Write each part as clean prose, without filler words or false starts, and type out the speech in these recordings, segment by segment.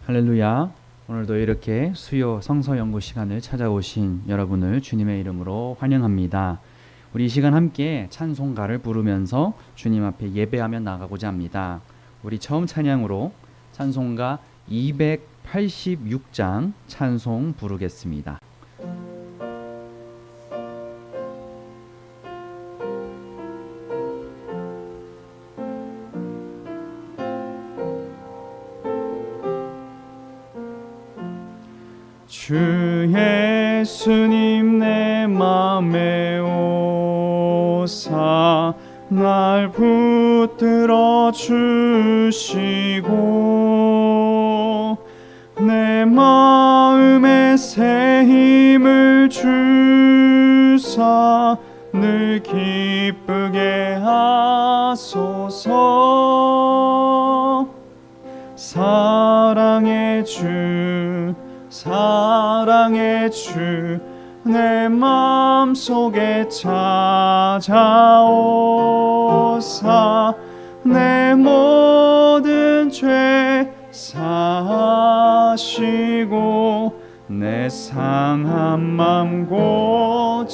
할렐루야. 오늘도 이렇게 수요 성서 연구 시간을 찾아오신 여러분을 주님의 이름으로 환영합니다. 우리 이 시간 함께 찬송가를 부르면서 주님 앞에 예배하며 나가고자 합니다. 우리 처음 찬양으로 찬송가 286장 찬송 부르겠습니다. 주 예수님 내 맘에 오사 날 붙들어 주시고 내 마음에 새 힘을 주사 늘 기쁘게 하소서. 사랑의 주 내 맘속에 찾아오사 내 모든 죄 사하시고 내 상한 맘 고치소서.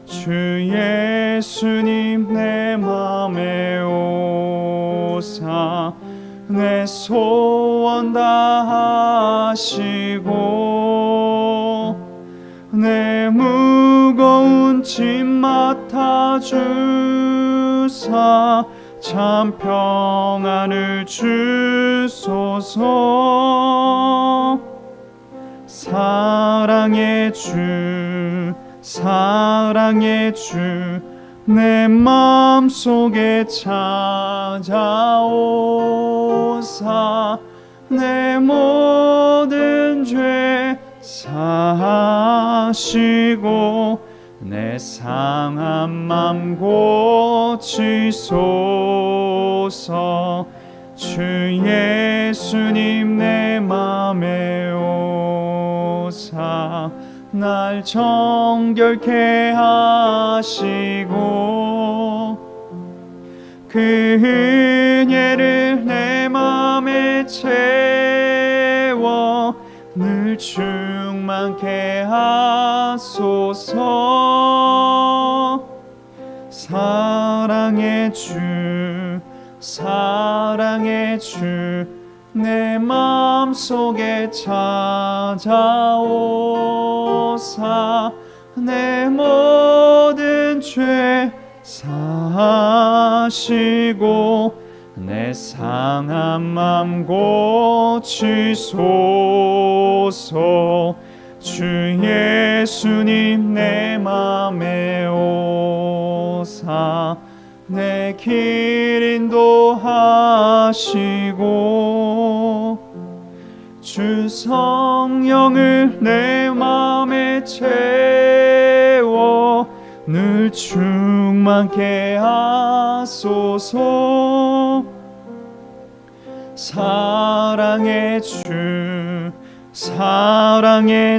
주 예수님 내 맘에 오사 내 소원 다하시고 내 무거운 짐 맡아주사 참 평안을 주소서. 사랑의 주 내 맘속에 찾아오사 내 모든 죄 사하시고 내 상한 맘 고치소서. 주 예수님 내 맘에 오사 날 정결케 하시고 그 은혜를 내 맘에 채워 늘 충만케 하소서. 사랑의 주 내 맘속에 찾아오사 내 모든 죄 사하시고 내 상한 맘 고치소서. 주 예수님 내 맘에 오사 내 길 인도하시고 주 성령을 내 맘에 채워 늘 충만케 하소서. 사랑의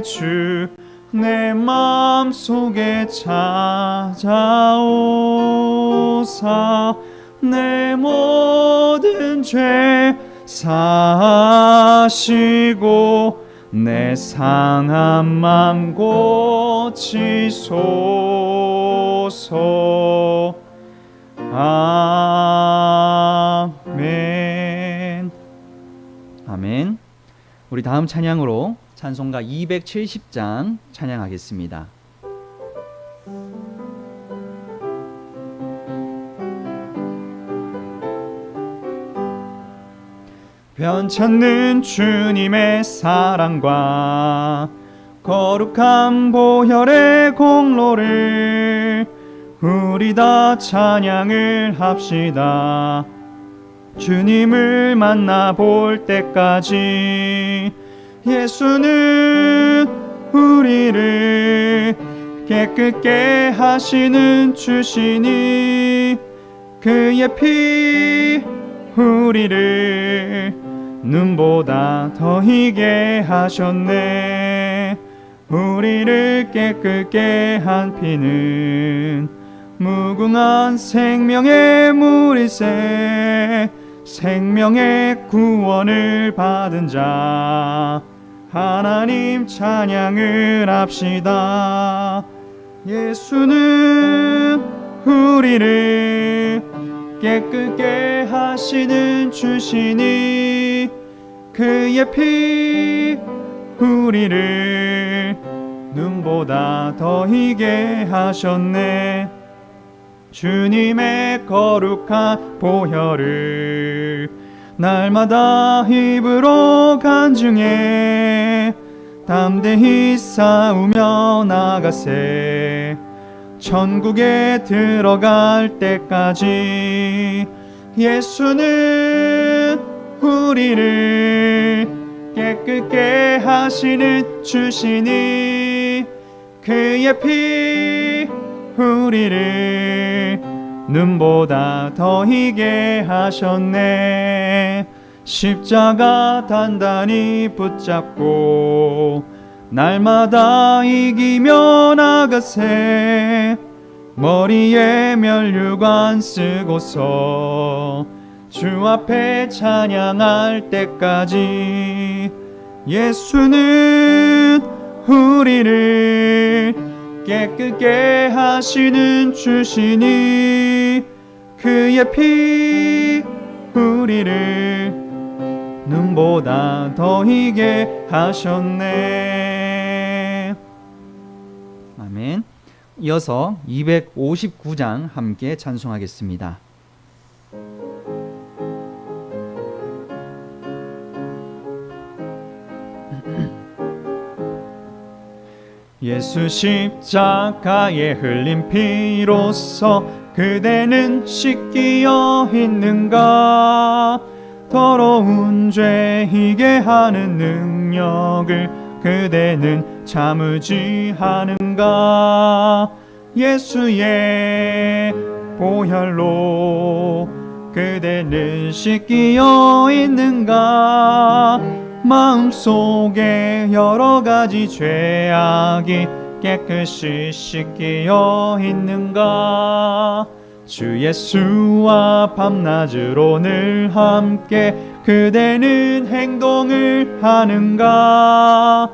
주 내 맘속에 찾아오사 내 모든 죄 사하시고 내 상한 맘 고치소서. 아멘. 아멘. 우리 다음 찬양으로 찬송가 270장 찬양하겠습니다. 변찮는 주님의 사랑과 거룩한 보혈의 공로를 우리 다 찬양을 합시다. 주님을 만나볼 때까지 예수는 우리를 깨끗게 하시는 주시니 그의 피 우리를 눈보다 더 희게 하셨네. 우리를 깨끗게 한 피는 무궁한 생명의 물이세. 생명의 구원을 받은 자 하나님 찬양을 합시다. 예수는 우리를 깨끗게 하시는 주시니 그의 피 우리를 눈보다 더 희게 하셨네. 주님의 거룩한 보혈을 날마다 입으로 간증해 담대히 싸우며 나가세. 천국에 들어갈 때까지 예수는 우리를 깨끗게 하시는 주시니 그의 피 우리를 눈보다 더 희게 하셨네. 십자가 단단히 붙잡고 날마다 이기며 나가세. 머리에 면류관 쓰고서 주 앞에 찬양할 때까지 예수는 우리를 깨끗게 하시는 주시니 그의 피 우리를 눈보다 더 희게 하셨네. 아멘. 이어서 259장 함께 찬송하겠습니다. 예수 십자가에 흘린 피로써 그대는 씻기어 있는가? 더러운 죄 희게 하는 능력을 그대는 참으지 하는가? 예수의 보혈로 그대는 씻기어 있는가? 마음속에 여러가지 죄악이 깨끗이 씻기어 있는가? 주 예수와 밤낮으로 늘 함께 그대는 행동을 하는가?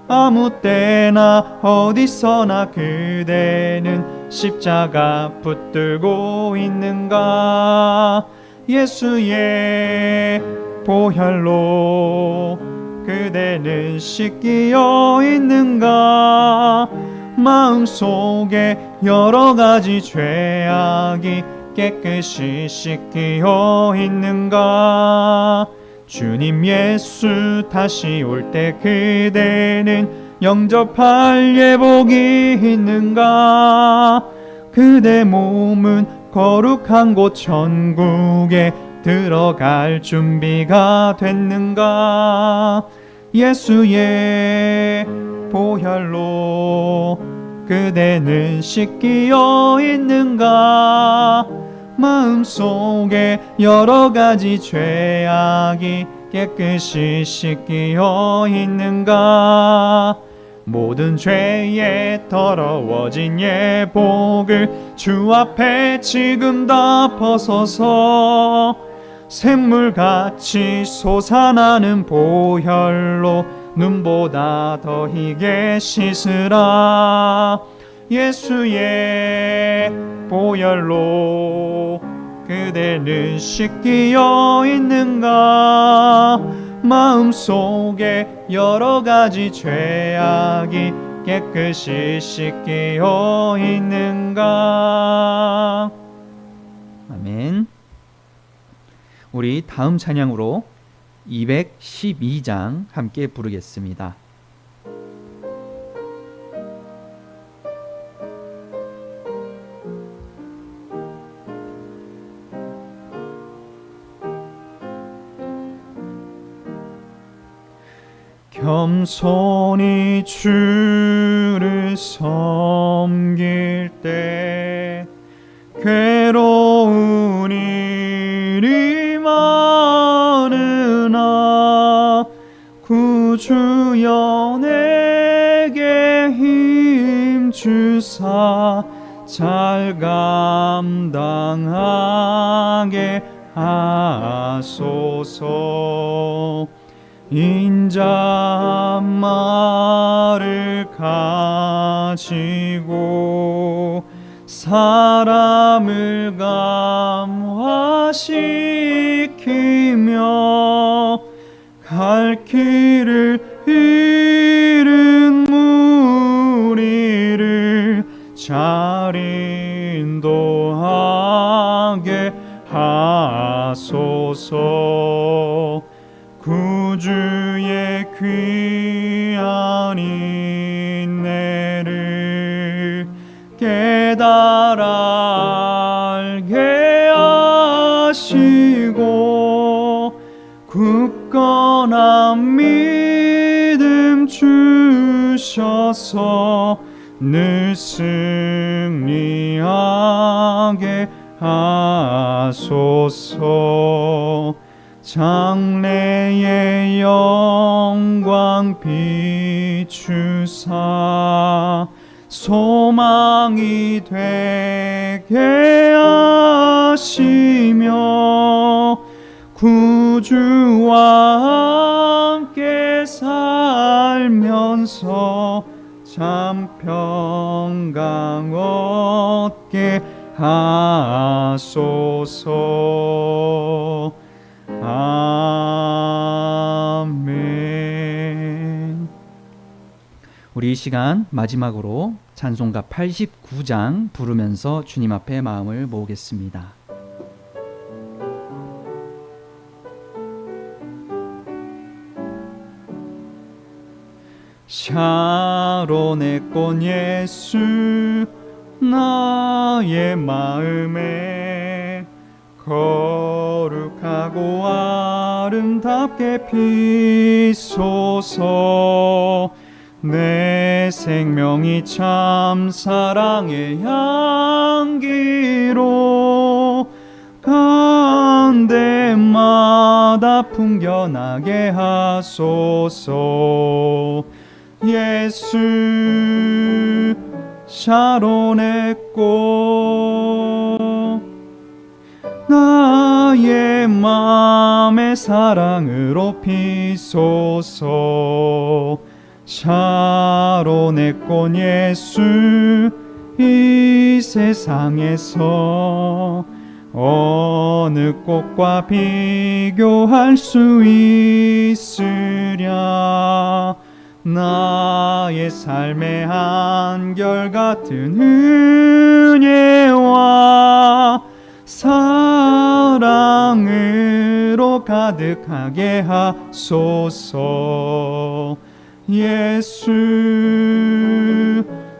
아무 때나 어디서나 그대는 십자가 붙들고 있는가? 예수의 보혈로 그대는 씻기어 있는가? 마음속에 여러가지 죄악이 깨끗이 씻기어 있는가? 주님 예수 다시 올 때 그대는 영접할 예복이 있는가? 그대 몸은 거룩한 곳 천국에 들어갈 준비가 됐는가? 예수의 보혈로 그대는 씻기어 있는가? 마음속에 여러가지 죄악이 깨끗이 씻기어 있는가? 모든 죄에 더러워진 예복을 주 앞에 지금 다 벗어서 샘물같이 솟아나는 보혈로 눈보다 더 희게 씻으라. 예수의 보혈로 그대는 씻기어 있는가? 마음속에 여러가지 죄악이 깨끗이 씻기어 있는가? 아멘. 우리 다음 찬양으로 212장 함께 부르겠습니다. 겸손히 주를 섬길 때 괴로운 일이 많으나 구주여 내게 힘 주사 잘 감당하게 하소서. 인자말을 가지고 사람을 감화시키며 갈 길을 잃은 무리를 잘 인도하게 하소서. 구주의 귀한 인내를 깨달아 알게 하시고 굳건한 믿음 주셔서 늘 승리하게 하소서. 장래의 영광 비추사 소망이 되게 하시며 구주와 함께 살면서 참 평강 얻게 하소서. 아멘. 우리 이 시간 마지막으로 찬송가 89장 부르면서 주님 앞에 마음을 모으겠습니다. 샤론의 꽃 예수 나의 마음에 거룩하고 아름답게 피소서. 내 생명이 참 사랑의 향기로 간데마다 풍겨나게 하소서. 예수 샤론의 꽃 나의 맘의 사랑으로 피소서. 샤론의 꽃 예수 이 세상에서 어느 꽃과 비교할 수 있으랴. 나의 삶의 한결같은 은혜와 사랑으로 가득하게 하소서. 예수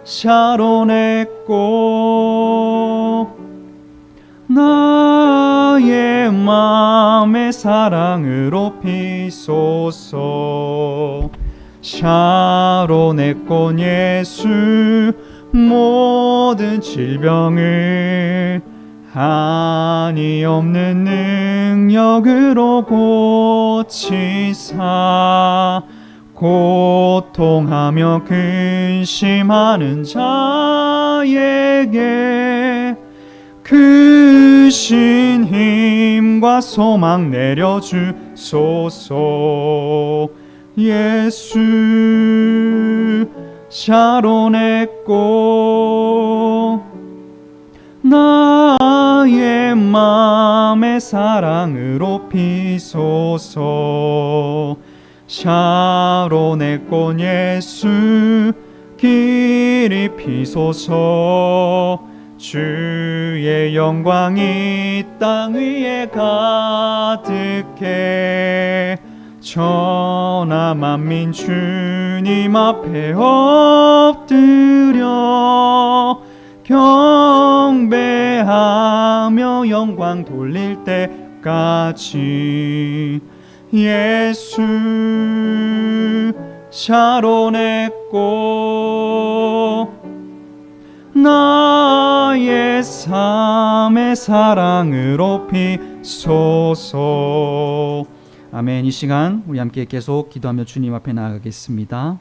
샤론의 꽃 나의 맘의 사랑으로 피소서. 샤론의 꽃 예수 모든 질병을 한이 없는 능력으로 고치사 고통하며 근심하는 자에게 크신 힘과 소망 내려주소서. 예수 샤론의 꽃 나의 맘의 사랑으로 피소서. 샤론의 꽃 예수 길이 피소서. 주의 영광이 땅 위에 가득해 천하 만민 주님 앞에 엎드려 경배하며 영광 돌릴 때까지. 예수 샤론의 꽃 나의 삶의 사랑으로 피소서. 아멘. 이 시간 우리 함께 계속 기도하며 주님 앞에 나아가겠습니다.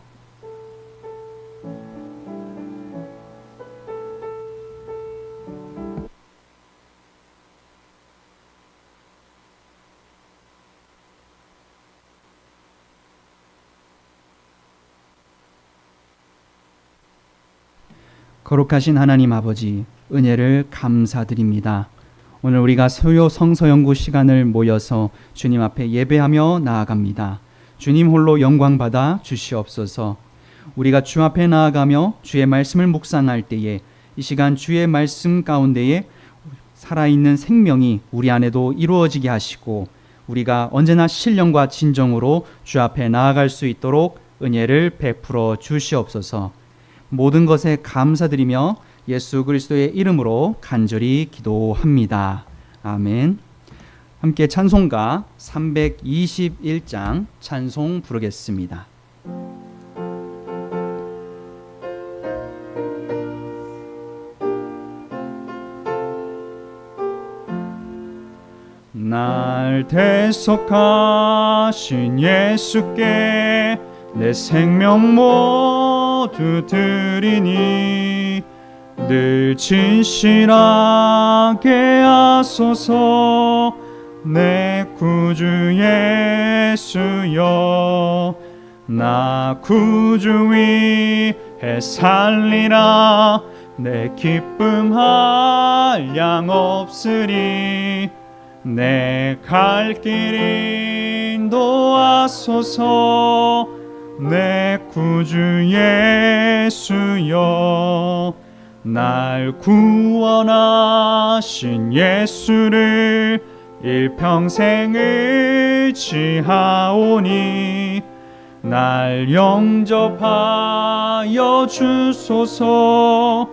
거룩하신 하나님 아버지, 은혜를 감사드립니다. 오늘 우리가 수요 성서 연구 시간을 모여서 주님 앞에 예배하며 나아갑니다. 주님 홀로 영광 받아 주시옵소서. 우리가 주 앞에 나아가며 주의 말씀을 묵상할 때에 이 시간 주의 말씀 가운데에 살아있는 생명이 우리 안에도 이루어지게 하시고 우리가 언제나 신령과 진정으로 주 앞에 나아갈 수 있도록 은혜를 베풀어 주시옵소서. 모든 것에 감사드리며 예수 그리스도의 이름으로 간절히 기도합니다. 아멘. 함께 찬송가 321장 찬송 부르겠습니다. 날 대속하신 예수께 내 생명 모두 드리니 늘 진실하게 하소서. 내 구주 예수여, 나 구주 위해 살리라. 내 기쁨 한량 없으리. 내 갈 길 인도하소서. 내 구주 예수여, 날 구원하신 예수를 일평생 의지하오니 날 영접하여 주소서.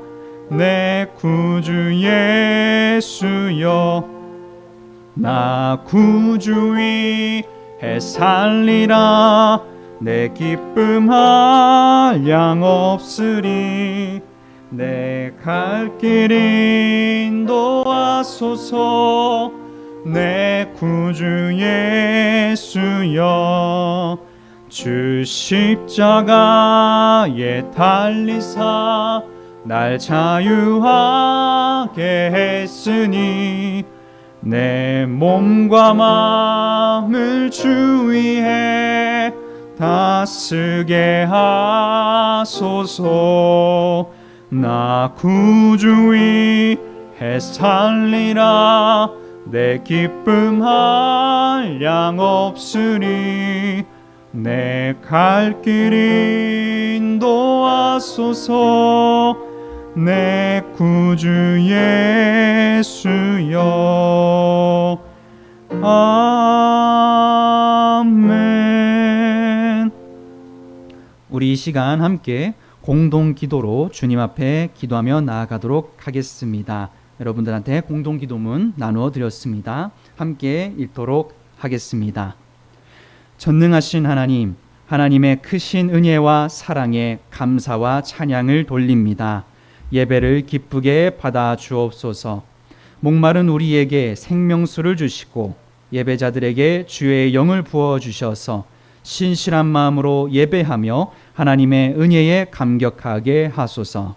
내 구주 예수여, 나 구주 위해 살리라. 내 기쁨 한량 없으리. 내 갈 길 인도하소서. 내 구주 예수여, 주 십자가에 달리사 날 자유하게 했으니 내 몸과 마음을 주 위해 다스게 하소서. 나 구주 위해 살리라. 내 기쁨 한량 없으리. 내 갈 길 인도하소서. 내 구주 예수여. 아멘. 우리 이 시간 함께 공동 기도로 주님 앞에 기도하며 나아가도록 하겠습니다. 여러분들한테 공동 기도문 나누어 드렸습니다. 함께 읽도록 하겠습니다. 전능하신 하나님, 하나님의 크신 은혜와 사랑에 감사와 찬양을 돌립니다. 예배를 기쁘게 받아 주옵소서. 목마른 우리에게 생명수를 주시고 예배자들에게 주의 영을 부어 주셔서 신실한 마음으로 예배하며 하나님의 은혜에 감격하게 하소서.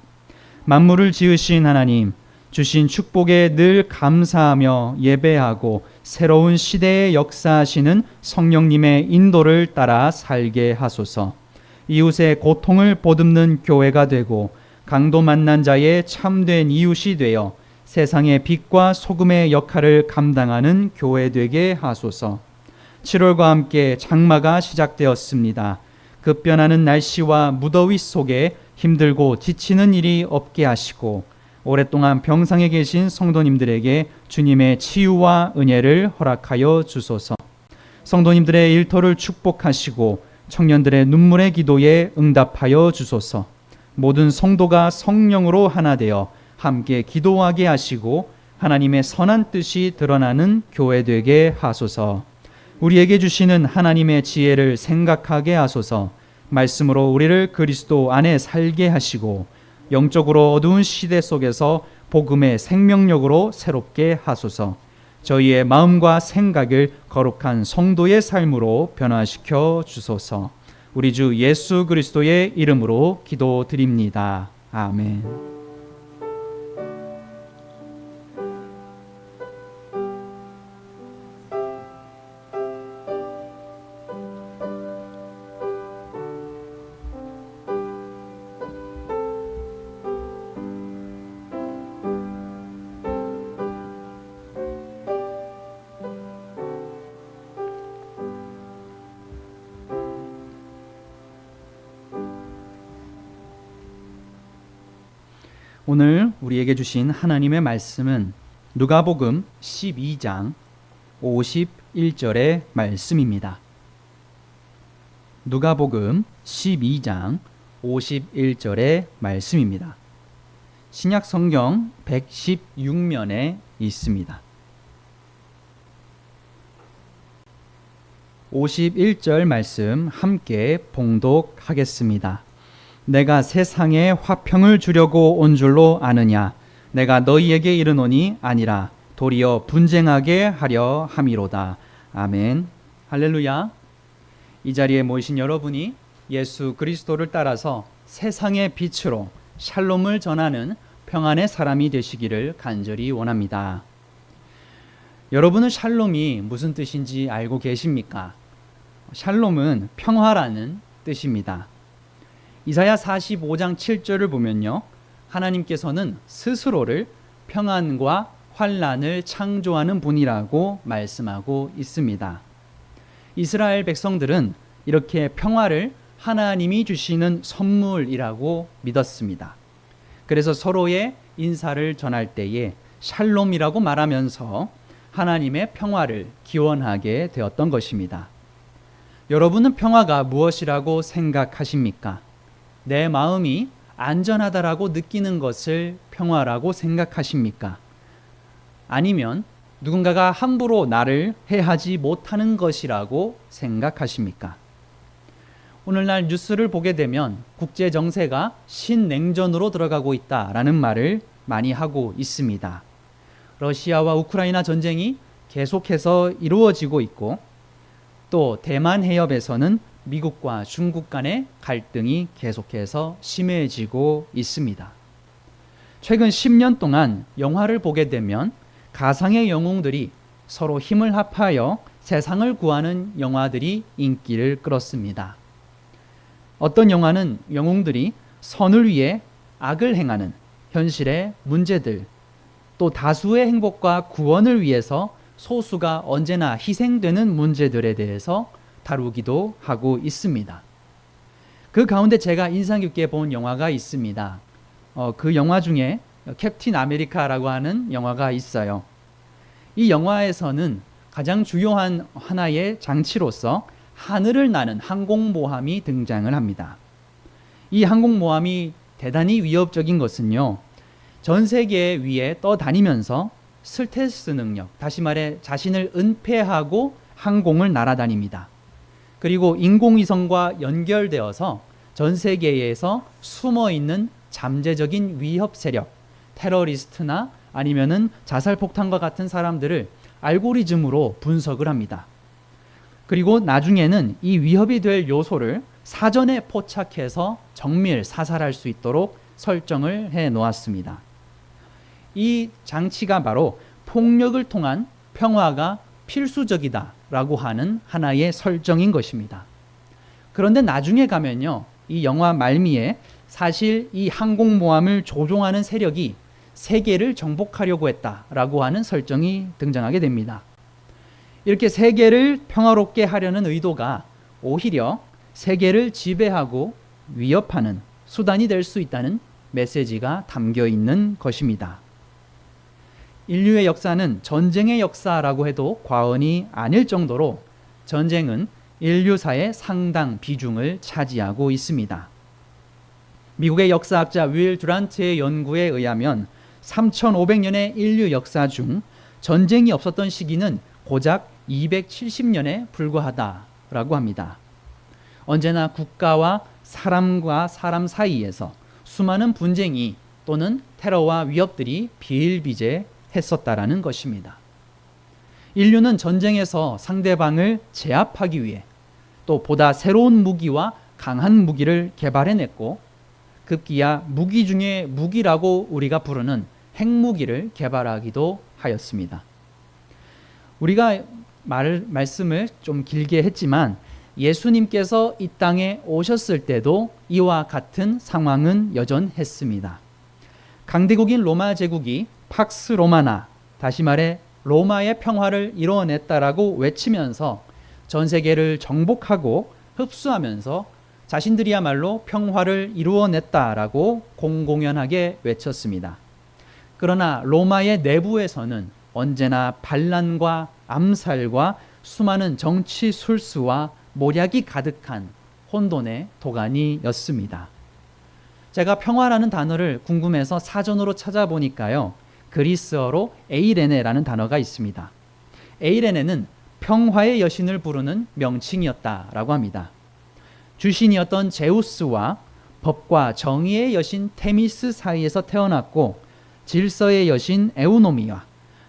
만물을 지으신 하나님, 주신 축복에 늘 감사하며 예배하고 새로운 시대에 역사하시는 성령님의 인도를 따라 살게 하소서. 이웃의 고통을 보듬는 교회가 되고 강도 만난 자의 참된 이웃이 되어 세상의 빛과 소금의 역할을 감당하는 교회 되게 하소서. 7월과 함께 장마가 시작되었습니다. 급변하는 날씨와 무더위 속에 힘들고 지치는 일이 없게 하시고 오랫동안 병상에 계신 성도님들에게 주님의 치유와 은혜를 허락하여 주소서. 성도님들의 일터를 축복하시고 청년들의 눈물의 기도에 응답하여 주소서. 모든 성도가 성령으로 하나 되어 함께 기도하게 하시고 하나님의 선한 뜻이 드러나는 교회 되게 하소서. 우리에게 주시는 하나님의 지혜를 생각하게 하소서. 말씀으로 우리를 그리스도 안에 살게 하시고 영적으로 어두운 시대 속에서 복음의 생명력으로 새롭게 하소서. 저희의 마음과 생각을 거룩한 성도의 삶으로 변화시켜 주소서. 우리 주 예수 그리스도의 이름으로 기도드립니다. 아멘. 오늘 우리에게 주신 하나님의 말씀은 누가복음 12장 51절의 말씀입니다. 누가복음 12장 51절의 말씀입니다. 신약 성경 116면에 있습니다. 51절 말씀 함께 봉독하겠습니다. 내가 세상에 화평을 주려고 온 줄로 아느냐? 내가 너희에게 이르노니 아니라 도리어 분쟁하게 하려 함이로다. 아멘. 할렐루야. 이 자리에 모이신 여러분이 예수 그리스도를 따라서 세상의 빛으로 샬롬을 전하는 평안의 사람이 되시기를 간절히 원합니다. 여러분은 샬롬이 무슨 뜻인지 알고 계십니까? 샬롬은 평화라는 뜻입니다. 이사야 45장 7절을 보면요, 하나님께서는 스스로를 평안과 환란을 창조하는 분이라고 말씀하고 있습니다. 이스라엘 백성들은 이렇게 평화를 하나님이 주시는 선물이라고 믿었습니다. 그래서 서로의 인사를 전할 때에 샬롬이라고 말하면서 하나님의 평화를 기원하게 되었던 것입니다. 여러분은 평화가 무엇이라고 생각하십니까? 내 마음이 안전하다라고 느끼는 것을 평화라고 생각하십니까? 아니면 누군가가 함부로 나를 해하지 못하는 것이라고 생각하십니까? 오늘날 뉴스를 보게 되면 국제 정세가 신냉전으로 들어가고 있다라는 말을 많이 하고 있습니다. 러시아와 우크라이나 전쟁이 계속해서 이루어지고 있고, 또 대만 해협에서는 미국과 중국 간의 갈등이 계속해서 심해지고 있습니다. 최근 10년 동안 영화를 보게 되면 가상의 영웅들이 서로 힘을 합하여 세상을 구하는 영화들이 인기를 끌었습니다. 어떤 영화는 영웅들이 선을 위해 악을 행하는 현실의 문제들, 또 다수의 행복과 구원을 위해서 소수가 언제나 희생되는 문제들에 대해서 다루기도 하고 있습니다. 그 가운데 제가 인상 깊게 본 영화가 있습니다. 그 영화 중에 캡틴 아메리카라고 하는 영화가 있어요. 이 영화에서는 가장 주요한 하나의 장치로서 하늘을 나는 항공모함이 등장을 합니다. 이 항공모함이 대단히 위협적인 것은요, 전 세계 위에 떠다니면서 스텔스 능력, 다시 말해 자신을 은폐하고 항공을 날아다닙니다. 그리고 인공위성과 연결되어서 전 세계에서 숨어있는 잠재적인 위협 세력, 테러리스트나 아니면은 자살폭탄과 같은 사람들을 알고리즘으로 분석을 합니다. 그리고 나중에는 이 위협이 될 요소를 사전에 포착해서 정밀 사살할 수 있도록 설정을 해 놓았습니다. 이 장치가 바로 폭력을 통한 평화가 필수적이다라고 하는 하나의 설정인 것입니다. 그런데 나중에 가면요, 이 영화 말미에 사실 이 항공모함을 조종하는 세력이 세계를 정복하려고 했다라고 하는 설정이 등장하게 됩니다. 이렇게 세계를 평화롭게 하려는 의도가 오히려 세계를 지배하고 위협하는 수단이 될 수 있다는 메시지가 담겨 있는 것입니다. 인류의 역사는 전쟁의 역사라고 해도 과언이 아닐 정도로 전쟁은 인류사의 상당 비중을 차지하고 있습니다. 미국의 역사학자 윌 듀란트의 연구에 의하면 3500년의 인류 역사 중 전쟁이 없었던 시기는 고작 270년에 불과하다라고 합니다. 언제나 국가와 사람 사이에서 수많은 분쟁이 또는 테러와 위협들이 비일비재했었다라는 것입니다. 인류는 전쟁에서 상대방을 제압하기 위해 또 보다 새로운 무기와 강한 무기를 개발해냈고, 급기야 무기 중에 무기라고 우리가 부르는 핵무기를 개발하기도 하였습니다. 우리가 말씀을 좀 길게 했지만 예수님께서 이 땅에 오셨을 때도 이와 같은 상황은 여전했습니다. 강대국인 로마 제국이 팍스 로마나, 다시 말해 로마의 평화를 이뤄냈다라고 외치면서 전 세계를 정복하고 흡수하면서 자신들이야말로 평화를 이루어냈다라고 공공연하게 외쳤습니다. 그러나 로마의 내부에서는 언제나 반란과 암살과 수많은 정치 술수와 모략이 가득한 혼돈의 도가니였습니다. 제가 평화라는 단어를 궁금해서 사전으로 찾아보니까요, 그리스어로 에이레네라는 단어가 있습니다. 에이레네는 평화의 여신을 부르는 명칭이었다라고 합니다. 주신이었던 제우스와 법과 정의의 여신 테미스 사이에서 태어났고, 질서의 여신 에우노미와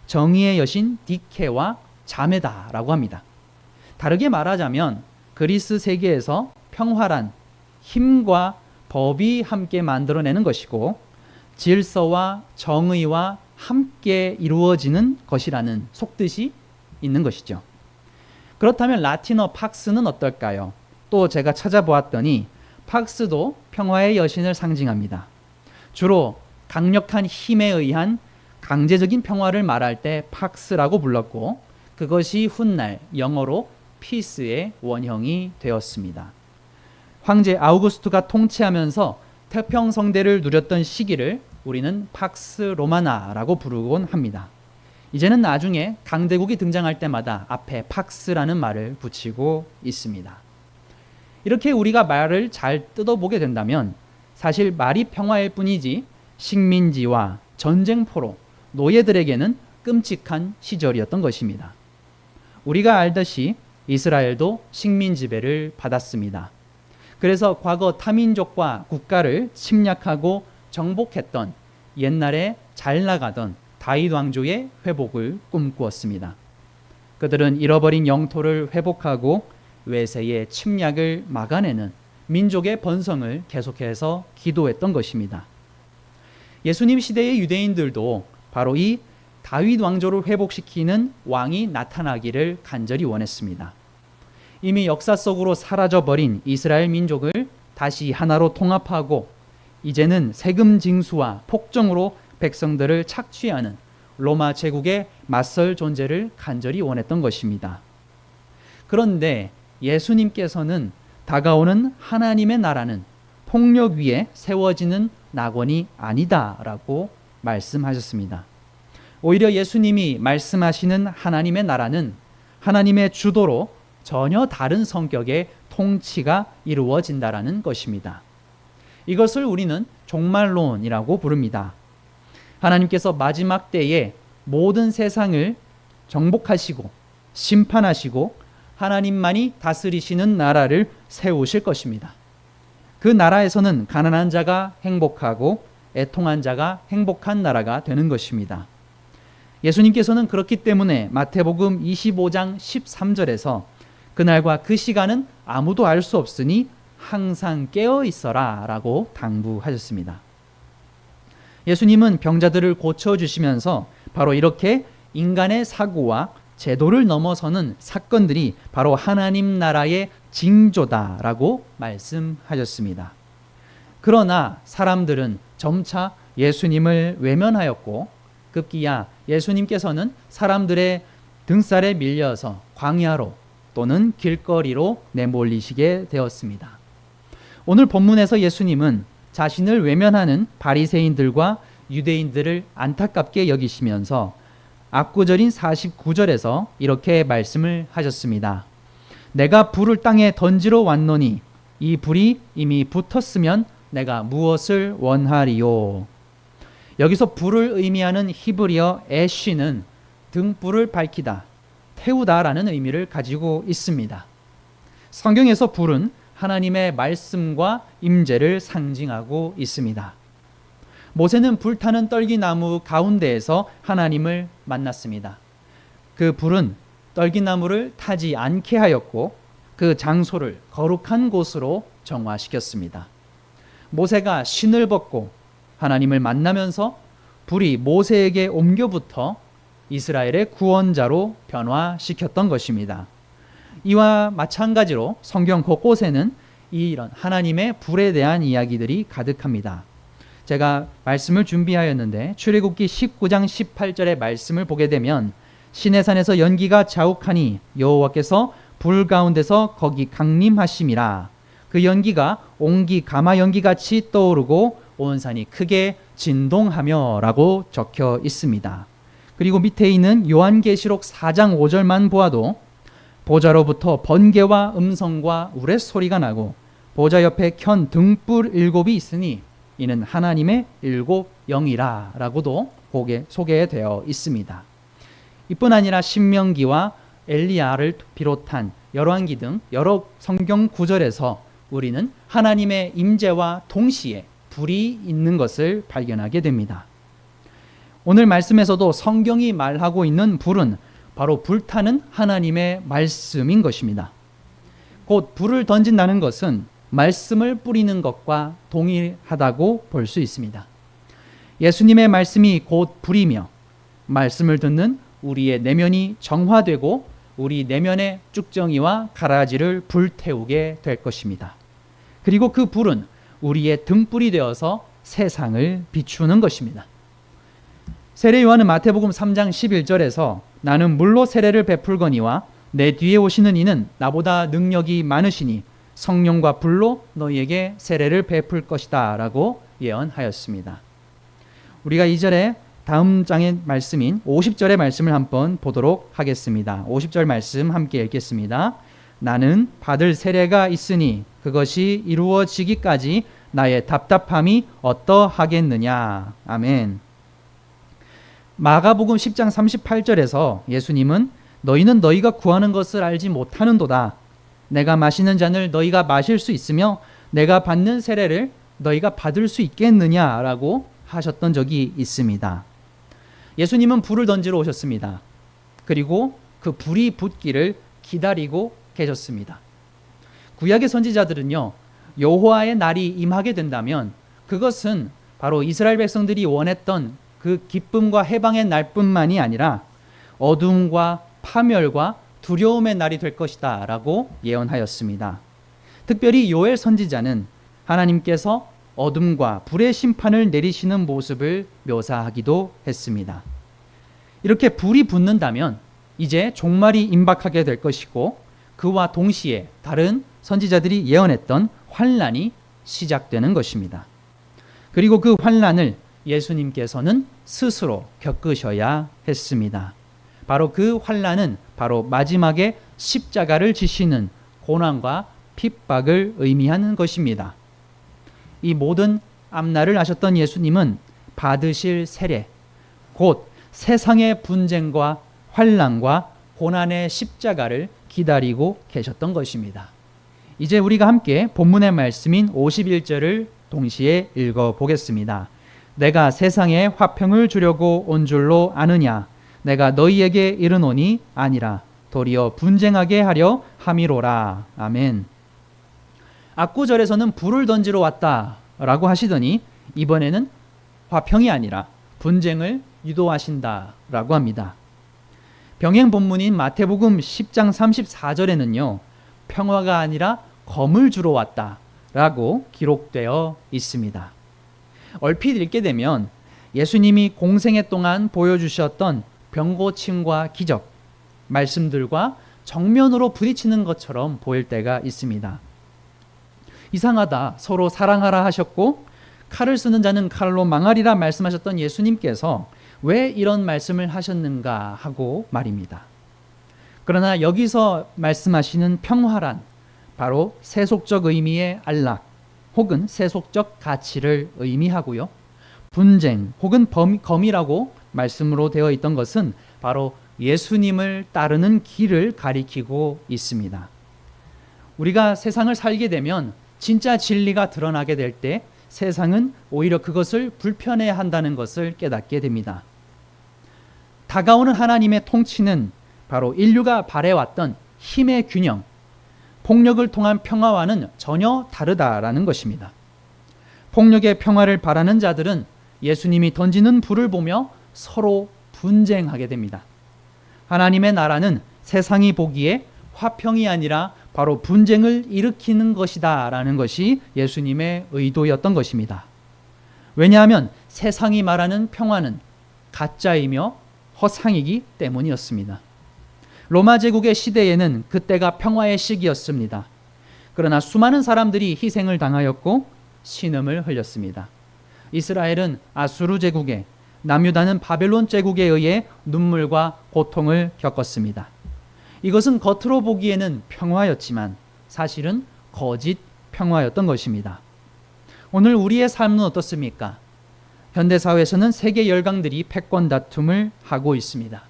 정의의 여신 디케와 자매다라고 합니다. 다르게 말하자면 그리스 세계에서 평화란 힘과 법이 함께 만들어내는 것이고, 질서와 정의와 함께 이루어지는 것이라는 속뜻이 있는 것이죠. 그렇다면 라틴어 팍스는 어떨까요? 또 제가 찾아보았더니 팍스도 평화의 여신을 상징합니다. 주로 강력한 힘에 의한 강제적인 평화를 말할 때 팍스라고 불렀고, 그것이 훗날 영어로 피스의 원형이 되었습니다. 황제 아우구스투가 통치하면서 태평성대를 누렸던 시기를 우리는 팍스 로마나라고 부르곤 합니다. 이제는 나중에 강대국이 등장할 때마다 앞에 팍스라는 말을 붙이고 있습니다. 이렇게 우리가 말을 잘 뜯어보게 된다면 사실 말이 평화일 뿐이지 식민지와 전쟁포로 노예들에게는 끔찍한 시절이었던 것입니다. 우리가 알듯이 이스라엘도 식민 지배를 받았습니다. 그래서 과거 타민족과 국가를 침략하고 정복했던 옛날에 잘 나가던 다윗 왕조의 회복을 꿈꾸었습니다. 그들은 잃어버린 영토를 회복하고 외세의 침략을 막아내는 민족의 번성을 계속해서 기도했던 것입니다. 예수님 시대의 유대인들도 바로 이 다윗 왕조를 회복시키는 왕이 나타나기를 간절히 원했습니다. 이미 역사 속으로 사라져버린 이스라엘 민족을 다시 하나로 통합하고 이제는 세금 징수와 폭정으로 백성들을 착취하는 로마 제국에 맞설 존재를 간절히 원했던 것입니다. 그런데 예수님께서는 다가오는 하나님의 나라는 폭력 위에 세워지는 낙원이 아니다라고 말씀하셨습니다. 오히려 예수님이 말씀하시는 하나님의 나라는 하나님의 주도로 전혀 다른 성격의 통치가 이루어진다라는 것입니다. 이것을 우리는 종말론이라고 부릅니다. 하나님께서 마지막 때에 모든 세상을 정복하시고 심판하시고 하나님만이 다스리시는 나라를 세우실 것입니다. 그 나라에서는 가난한 자가 행복하고 애통한 자가 행복한 나라가 되는 것입니다. 예수님께서는 그렇기 때문에 마태복음 25장 13절에서 그날과 그 시간은 아무도 알 수 없으니 항상 깨어 있어라 라고 당부하셨습니다. 예수님은 병자들을 고쳐주시면서 바로 이렇게 인간의 사고와 제도를 넘어서는 사건들이 바로 하나님 나라의 징조다라고 말씀하셨습니다. 그러나 사람들은 점차 예수님을 외면하였고 급기야 예수님께서는 사람들의 등살에 밀려서 광야로 또는 길거리로 내몰리시게 되었습니다. 오늘 본문에서 예수님은 자신을 외면하는 바리새인들과 유대인들을 안타깝게 여기시면서 앞구절인 49절에서 이렇게 말씀을 하셨습니다. 내가 불을 땅에 던지러 왔노니 이 불이 이미 붙었으면 내가 무엇을 원하리요. 여기서 불을 의미하는 히브리어 애쉬는 등불을 밝히다, 태우다라는 의미를 가지고 있습니다. 성경에서 불은 하나님의 말씀과 임재를 상징하고 있습니다. 모세는 불타는 떨기나무 가운데에서 하나님을 만났습니다. 그 불은 떨기나무를 타지 않게 하였고 그 장소를 거룩한 곳으로 정화시켰습니다. 모세가 신을 벗고 하나님을 만나면서 불이 모세에게 옮겨붙어 이스라엘의 구원자로 변화시켰던 것입니다. 이와 마찬가지로 성경 곳곳에는 이런 하나님의 불에 대한 이야기들이 가득합니다. 제가 말씀을 준비하였는데 출애굽기 19장 18절의 말씀을 보게 되면 시내산에서 연기가 자욱하니 여호와께서 불 가운데서 거기 강림하심이라. 그 연기가 옹기 가마 연기같이 떠오르고 온 산이 크게 진동하며 라고 적혀 있습니다. 그리고 밑에 있는 요한계시록 4장 5절만 보아도 보좌로부터 번개와 음성과 우레소리가 나고 보좌 옆에 켠 등불 7이 있으니 이는 하나님의 7 영이라 라고도 거기에 소개되어 있습니다. 이뿐 아니라 신명기와 엘리야를 비롯한 열왕기 등 여러 성경 구절에서 우리는 하나님의 임재와 동시에 불이 있는 것을 발견하게 됩니다. 오늘 말씀에서도 성경이 말하고 있는 불은 바로 불타는 하나님의 말씀인 것입니다. 곧 불을 던진다는 것은 말씀을 뿌리는 것과 동일하다고 볼 수 있습니다. 예수님의 말씀이 곧 불이며 말씀을 듣는 우리의 내면이 정화되고 우리 내면의 쭉정이와 가라지를 불태우게 될 것입니다. 그리고 그 불은 우리의 등불이 되어서 세상을 비추는 것입니다. 세례 요한은 마태복음 3장 11절에서 나는 물로 세례를 베풀거니와 내 뒤에 오시는 이는 나보다 능력이 많으시니 성령과 불로 너희에게 세례를 베풀 것이다 라고 예언하였습니다. 우리가 2절에 다음 장의 말씀인 50절의 말씀을 한번 보도록 하겠습니다. 50절 말씀 함께 읽겠습니다. 나는 받을 세례가 있으니 그것이 이루어지기까지 나의 답답함이 어떠하겠느냐. 아멘. 마가복음 10장 38절에서 예수님은 너희는 너희가 구하는 것을 알지 못하는도다. 내가 마시는 잔을 너희가 마실 수 있으며 내가 받는 세례를 너희가 받을 수 있겠느냐라고 하셨던 적이 있습니다. 예수님은 불을 던지러 오셨습니다. 그리고 그 불이 붙기를 기다리고 계셨습니다. 구약의 선지자들은요, 여호와의 날이 임하게 된다면 그것은 바로 이스라엘 백성들이 원했던 그 기쁨과 해방의 날뿐만이 아니라 어둠과 파멸과 두려움의 날이 될 것이다 라고 예언하였습니다. 특별히 요엘 선지자는 하나님께서 어둠과 불의 심판을 내리시는 모습을 묘사하기도 했습니다. 이렇게 불이 붙는다면 이제 종말이 임박하게 될 것이고 그와 동시에 다른 선지자들이 예언했던 환난이 시작되는 것입니다. 그리고 그 환난을 예수님께서는 스스로 겪으셔야 했습니다. 바로 그 환난은 바로 마지막에 십자가를 지시는 고난과 핍박을 의미하는 것입니다. 이 모든 앞날을 아셨던 예수님은 받으실 세례, 곧 세상의 분쟁과 환난과 고난의 십자가를 기다리고 계셨던 것입니다. 이제 우리가 함께 본문의 말씀인 51절을 동시에 읽어보겠습니다. 내가 세상에 화평을 주려고 온 줄로 아느냐? 내가 너희에게 이르노니 아니라 도리어 분쟁하게 하려 함이로라. 아멘. 앞구절에서는 불을 던지러 왔다라고 하시더니 이번에는 화평이 아니라 분쟁을 유도하신다라고 합니다. 병행 본문인 마태복음 10장 34절에는요. 평화가 아니라 검을 주러 왔다라고 기록되어 있습니다. 얼핏 읽게 되면 예수님이 공생애 동안 보여주셨던 병고침과 기적, 말씀들과 정면으로 부딪히는 것처럼 보일 때가 있습니다. 이상하다, 서로 사랑하라 하셨고 칼을 쓰는 자는 칼로 망하리라 말씀하셨던 예수님께서 왜 이런 말씀을 하셨는가 하고 말입니다. 그러나 여기서 말씀하시는 평화란 바로 세속적 의미의 안락 혹은 세속적 가치를 의미하고요. 분쟁 혹은 검이라고 말씀으로 되어 있던 것은 바로 예수님을 따르는 길을 가리키고 있습니다. 우리가 세상을 살게 되면 진짜 진리가 드러나게 될 때 세상은 오히려 그것을 불편해한다는 것을 깨닫게 됩니다. 다가오는 하나님의 통치는 바로 인류가 바래왔던 힘의 균형, 폭력을 통한 평화와는 전혀 다르다라는 것입니다. 폭력의 평화를 바라는 자들은 예수님이 던지는 불을 보며 서로 분쟁하게 됩니다. 하나님의 나라는 세상이 보기에 화평이 아니라 바로 분쟁을 일으키는 것이다 라는 것이 예수님의 의도였던 것입니다. 왜냐하면 세상이 말하는 평화는 가짜이며 허상이기 때문이었습니다. 로마 제국의 시대에는 그때가 평화의 시기였습니다. 그러나 수많은 사람들이 희생을 당하였고 신음을 흘렸습니다. 이스라엘은 아수르 제국에, 남유다는 바벨론 제국에 의해 눈물과 고통을 겪었습니다. 이것은 겉으로 보기에는 평화였지만 사실은 거짓 평화였던 것입니다. 오늘 우리의 삶은 어떻습니까? 현대사회에서는 세계 열강들이 패권 다툼을 하고 있습니다.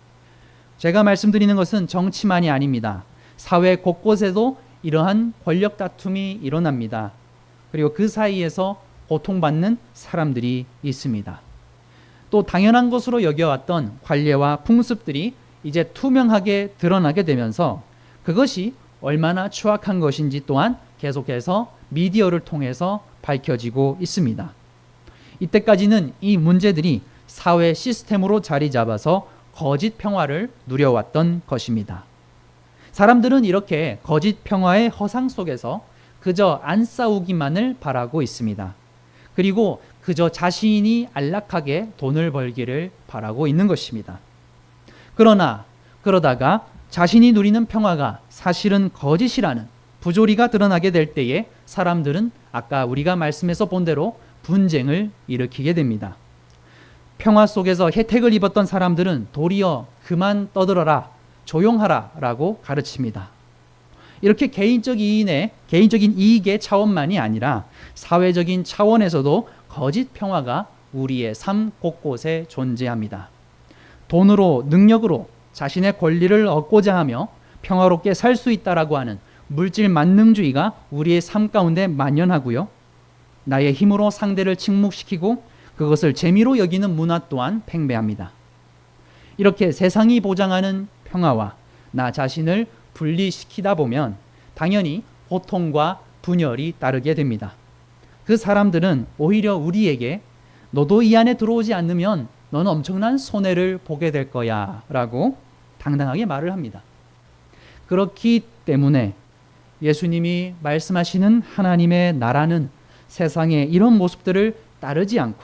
제가 말씀드리는 것은 정치만이 아닙니다. 사회 곳곳에도 이러한 권력 다툼이 일어납니다. 그리고 그 사이에서 고통받는 사람들이 있습니다. 또 당연한 것으로 여겨왔던 관례와 풍습들이 이제 투명하게 드러나게 되면서 그것이 얼마나 추악한 것인지 또한 계속해서 미디어를 통해서 밝혀지고 있습니다. 이때까지는 이 문제들이 사회 시스템으로 자리 잡아서 거짓 평화를 누려왔던 것입니다. 사람들은 이렇게 거짓 평화의 허상 속에서 그저 안 싸우기만을 바라고 있습니다. 그리고 그저 자신이 안락하게 돈을 벌기를 바라고 있는 것입니다. 그러다가 자신이 누리는 평화가 사실은 거짓이라는 부조리가 드러나게 될 때에 사람들은 아까 우리가 말씀에서 본 대로 분쟁을 일으키게 됩니다. 평화 속에서 혜택을 입었던 사람들은 도리어 그만 떠들어라, 조용하라 라고 가르칩니다. 이렇게 개인적인 이익의 차원만이 아니라 사회적인 차원에서도 거짓 평화가 우리의 삶 곳곳에 존재합니다. 돈으로, 능력으로 자신의 권리를 얻고자 하며 평화롭게 살 수 있다라고 하는 물질 만능주의가 우리의 삶 가운데 만연하고요. 나의 힘으로 상대를 침묵시키고 그것을 재미로 여기는 문화 또한 팽배합니다. 이렇게 세상이 보장하는 평화와 나 자신을 분리시키다 보면 당연히 고통과 분열이 따르게 됩니다. 그 사람들은 오히려 우리에게 너도 이 안에 들어오지 않으면 너는 엄청난 손해를 보게 될 거야 라고 당당하게 말을 합니다. 그렇기 때문에 예수님이 말씀하시는 하나님의 나라는 세상의 이런 모습들을 따르지 않고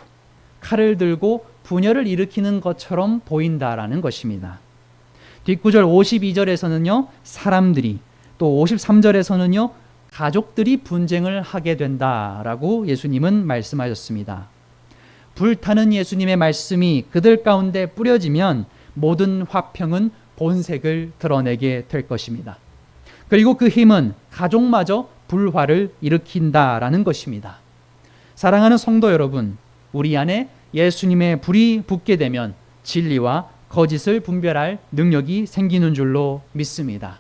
칼을 들고 분열을 일으키는 것처럼 보인다라는 것입니다. 뒷구절 52절에서는요, 사람들이, 또 53절에서는요, 가족들이 분쟁을 하게 된다라고 예수님은 말씀하셨습니다. 불타는 예수님의 말씀이 그들 가운데 뿌려지면 모든 화평은 본색을 드러내게 될 것입니다. 그리고 그 힘은 가족마저 불화를 일으킨다라는 것입니다. 사랑하는 성도 여러분, 우리 안에 예수님의 불이 붙게 되면 진리와 거짓을 분별할 능력이 생기는 줄로 믿습니다.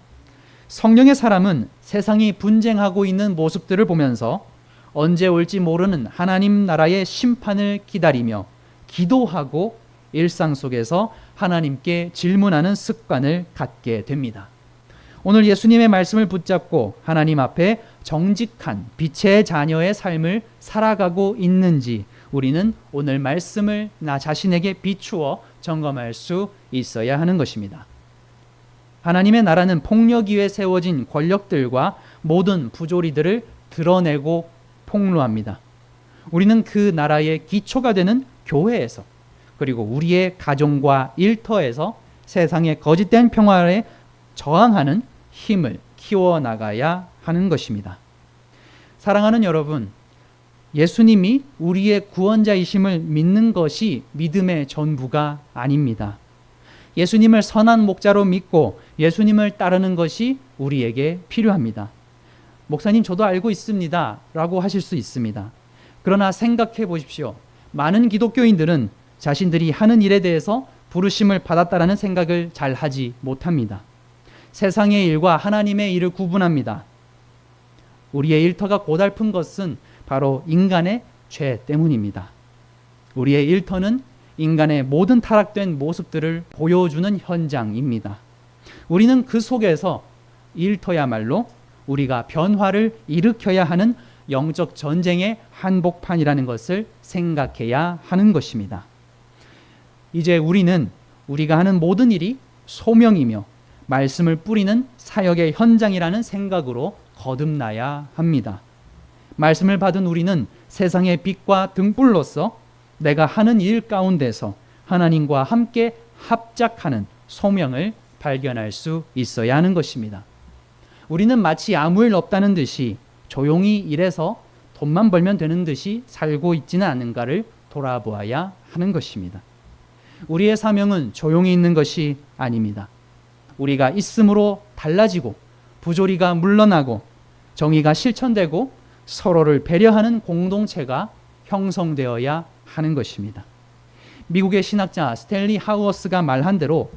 성령의 사람은 세상이 분쟁하고 있는 모습들을 보면서 언제 올지 모르는 하나님 나라의 심판을 기다리며 기도하고 일상 속에서 하나님께 질문하는 습관을 갖게 됩니다. 오늘 예수님의 말씀을 붙잡고 하나님 앞에 정직한 빛의 자녀의 삶을 살아가고 있는지 우리는 오늘 말씀을 나 자신에게 비추어 점검할 수 있어야 하는 것입니다. 하나님의 나라는 폭력 위에 세워진 권력들과 모든 부조리들을 드러내고 폭로합니다. 우리는 그 나라의 기초가 되는 교회에서 그리고 우리의 가정과 일터에서 세상의 거짓된 평화에 저항하는 힘을 키워나가야 하는 것입니다. 사랑하는 여러분, 예수님이 우리의 구원자이심을 믿는 것이 믿음의 전부가 아닙니다. 예수님을 선한 목자로 믿고 예수님을 따르는 것이 우리에게 필요합니다. 목사님, 저도 알고 있습니다 라고 하실 수 있습니다. 그러나 생각해 보십시오. 많은 기독교인들은 자신들이 하는 일에 대해서 부르심을 받았다라는 생각을 잘 하지 못합니다. 세상의 일과 하나님의 일을 구분합니다. 우리의 일터가 고달픈 것은 바로 인간의 죄 때문입니다. 우리의 일터는 인간의 모든 타락된 모습들을 보여주는 현장입니다. 우리는 그 속에서 일터야말로 우리가 변화를 일으켜야 하는 영적 전쟁의 한복판이라는 것을 생각해야 하는 것입니다. 이제 우리는 우리가 하는 모든 일이 소명이며 말씀을 뿌리는 사역의 현장이라는 생각으로 거듭나야 합니다. 말씀을 받은 우리는 세상의 빛과 등불로서 내가 하는 일 가운데서 하나님과 함께 합작하는 소명을 발견할 수 있어야 하는 것입니다. 우리는 마치 아무 일 없다는 듯이 조용히 일해서 돈만 벌면 되는 듯이 살고 있지는 않은가를 돌아보아야 하는 것입니다. 우리의 사명은 조용히 있는 것이 아닙니다. 우리가 있음으로 달라지고 부조리가 물러나고 정의가 실천되고 서로를 배려하는 공동체가 형성되어야 하는 것입니다. 미국의 신학자 스탠리 하우어스가 말한 대로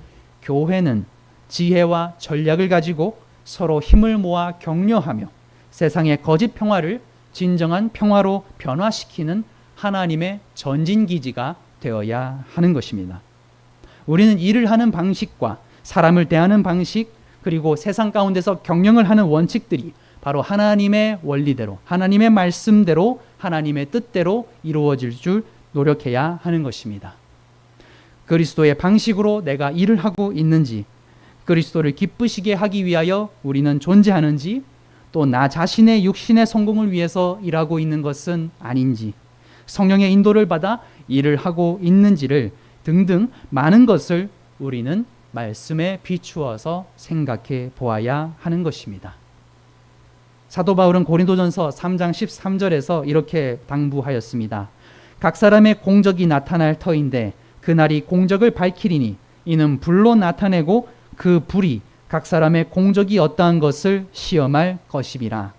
교회는 지혜와 전략을 가지고 서로 힘을 모아 격려하며 세상의 거짓 평화를 진정한 평화로 변화시키는 하나님의 전진기지가 되어야 하는 것입니다. 우리는 일을 하는 방식과 사람을 대하는 방식, 그리고 세상 가운데서 경영을 하는 원칙들이 바로 하나님의 원리대로, 하나님의 말씀대로, 하나님의 뜻대로 이루어질 줄 노력해야 하는 것입니다. 그리스도의 방식으로 내가 일을 하고 있는지, 그리스도를 기쁘시게 하기 위하여 우리는 존재하는지, 또 나 자신의 육신의 성공을 위해서 일하고 있는 것은 아닌지, 성령의 인도를 받아 일을 하고 있는지를 등등 많은 것을 우리는 말씀에 비추어서 생각해 보아야 하는 것입니다. 사도 바울은 고린도전서 3장 13절에서 이렇게 당부하였습니다. 각 사람의 공적이 나타날 터인데 그날이 공적을 밝히리니 이는 불로 나타내고 그 불이 각 사람의 공적이 어떠한 것을 시험할 것이니라.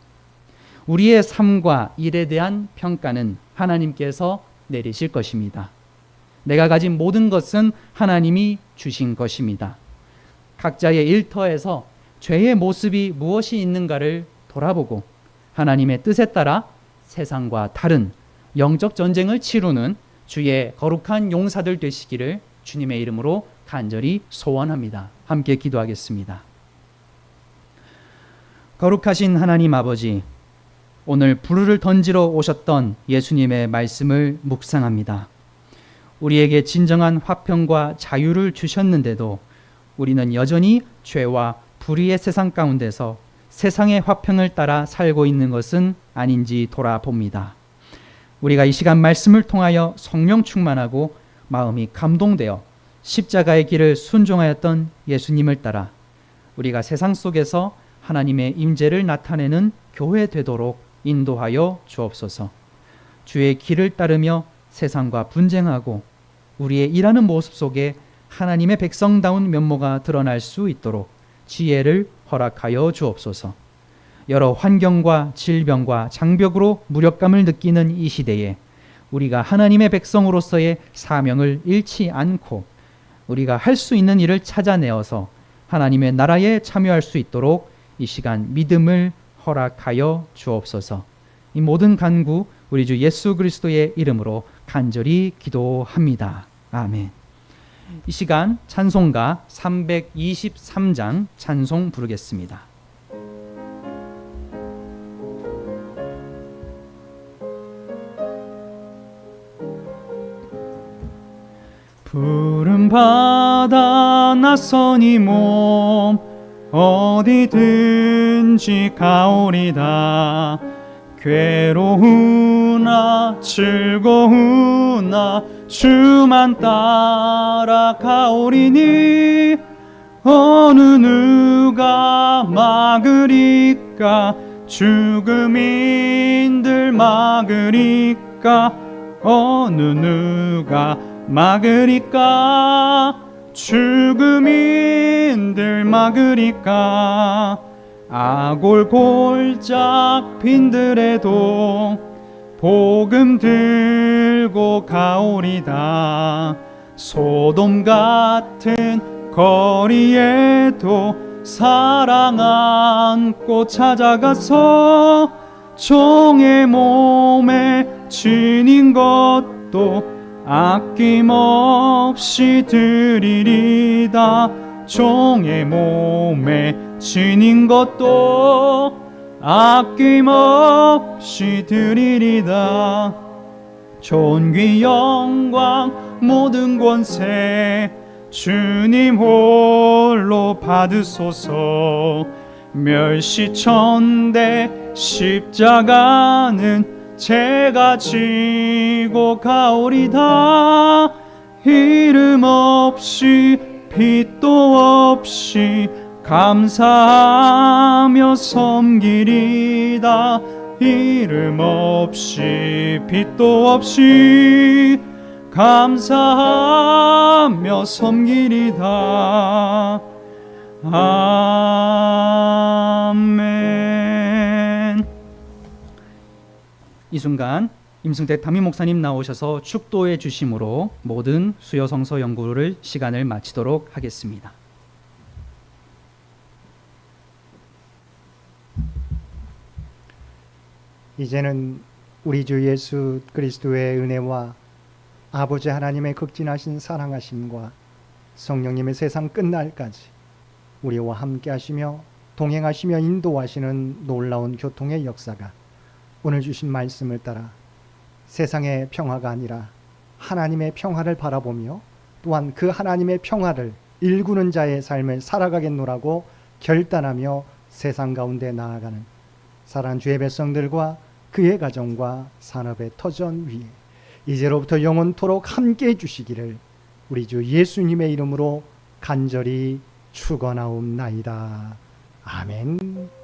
우리의 삶과 일에 대한 평가는 하나님께서 내리실 것입니다. 내가 가진 모든 것은 하나님이 주신 것입니다. 각자의 일터에서 죄의 모습이 무엇이 있는가를 돌아보고 하나님의 뜻에 따라 세상과 다른 영적 전쟁을 치르는 주의 거룩한 용사들 되시기를 주님의 이름으로 간절히 소원합니다. 함께 기도하겠습니다. 거룩하신 하나님 아버지, 오늘 불을 던지러 오셨던 예수님의 말씀을 묵상합니다. 우리에게 진정한 화평과 자유를 주셨는데도 우리는 여전히 죄와 불의의 세상 가운데서 세상의 화평을 따라 살고 있는 것은 아닌지 돌아봅니다. 우리가 이 시간 말씀을 통하여 성령 충만하고 마음이 감동되어 십자가의 길을 순종하였던 예수님을 따라 우리가 세상 속에서 하나님의 임재를 나타내는 교회 되도록 인도하여 주옵소서. 주의 길을 따르며 세상과 분쟁하고 우리의 일하는 모습 속에 하나님의 백성다운 면모가 드러날 수 있도록 지혜를 허락하여 주옵소서. 여러 환경과 질병과 장벽으로 무력감을 느끼는 이 시대에 우리가 하나님의 백성으로서의 사명을 잃지 않고 우리가 할 수 있는 일을 찾아내어서 하나님의 나라에 참여할 수 있도록 이 시간 믿음을 허락하여 주옵소서. 이 모든 간구 우리 주 예수 그리스도의 이름으로 간절히 기도합니다. 아멘. 이 시간 찬송가 323장 찬송 부르겠습니다. 푸른 바다 낯선 이 몸 어디든지 가오리다. 괴로우나 즐거우나 주만 따라가오리니 어느 누가 막으리까. 죽음인들 막으리까. 어느 누가 막으리까. 죽음인들 막으리까. 아골 골짝 빈들에도 복음 들고 가오리다. 소돔 같은 거리에도 사랑 안고 찾아가서 종의 몸에 지닌 것도 아낌없이 드리리다. 종의 몸에 지닌 것도 아낌없이 드리리다. 존귀 영광 모든 권세 주님 홀로 받으소서. 멸시천대 십자가는 제가 지고 가오리다. 이름 없이 빛도 없이 감사하며 섬기리다. 이름 없이 빛도 없이 감사하며 섬기리다. 아멘. 이 순간 임승택 담임 목사님 나오셔서 축도해 주심으로 모든 수요 성서 연구를 시간을 마치도록 하겠습니다. 이제는 우리 주 예수 그리스도의 은혜와 아버지 하나님의 극진하신 사랑하심과 성령님의 세상 끝날까지 우리와 함께 하시며 동행하시며 인도하시는 놀라운 교통의 역사가 오늘 주신 말씀을 따라 세상의 평화가 아니라 하나님의 평화를 바라보며 또한 그 하나님의 평화를 일구는 자의 삶을 살아가겠노라고 결단하며 세상 가운데 나아가는 사랑하는 주의 백성들과 그의 가정과 산업의 터전 위에 이제로부터 영원토록 함께 해주시기를 우리 주 예수님의 이름으로 간절히 축원하옵나이다. 아멘.